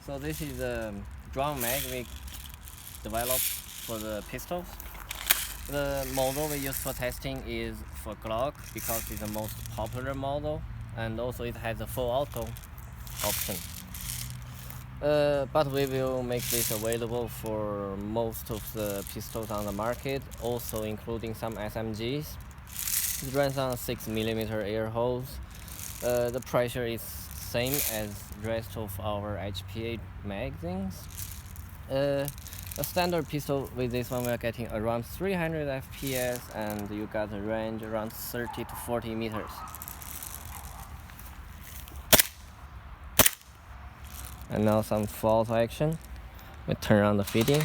So this is a drum mag we developed for the pistols. The model we use for testing is for Glock because it's the most popular model, and also it has a full auto option. But we will make this available for most of the pistols on the market, also including some SMGs. It runs on 6mm air hose. The pressure is same as the rest of our HPA magazines. A standard pistol with this one we are getting around 300 FPS, and you got a range around 30 to 40 meters. And now some full auto action. We turn on the fitting.